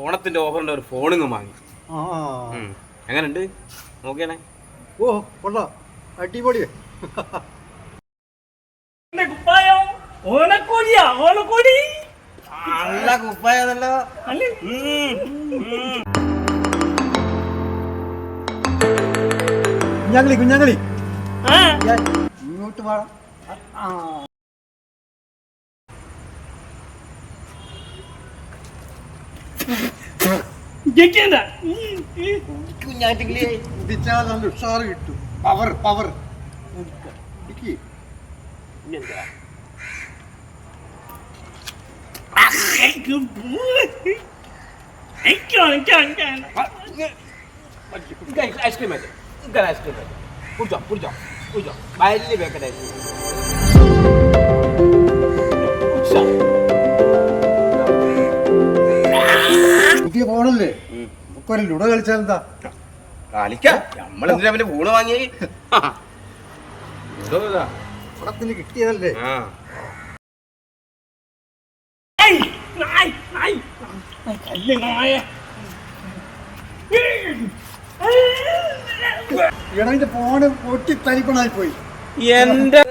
ഓണത്തിന്റെ ഓഫറിന്റെ ഒരു ഫോണിങ് വാങ്ങി. എങ്ങനെയുണ്ട് നോക്കിയാണേ? ഓ കൊള്ളാം, അടിപൊളി. ഓണക്കോടിയാ, ഓണക്കോടി നല്ല കുപ്പായതല്ലോ. കുഞ്ഞാങ്ങളി കുഞ്ഞാങ്ങളി ഇങ്ങോട്ട് വേണം. കുടിച്ചാൽ നല്ല ഉഷാറ് കിട്ടും. പവർ പവർ ഐസ്ക്രീം ഐസ്ക്രീം കുടിച്ചോ കുടിച്ചോ കുടിച്ചോ. വലിയ പാക്കറ്റ് ഐസ്ക്രീം പുതിയ ഫോണല്ലേ, നമുക്കൊരു ലുഡോ കളിച്ചാൽ എന്താ? കളിക്കാം. നമ്മളെന്തിനാ അവന്റെ ഫോണ് വാങ്ങി? പണത്തിന് കിട്ടിയതല്ലേ. ഇടവിന്റെ ഫോണ് പൊട്ടി തരിപ്പണായി പോയി. എന്റെ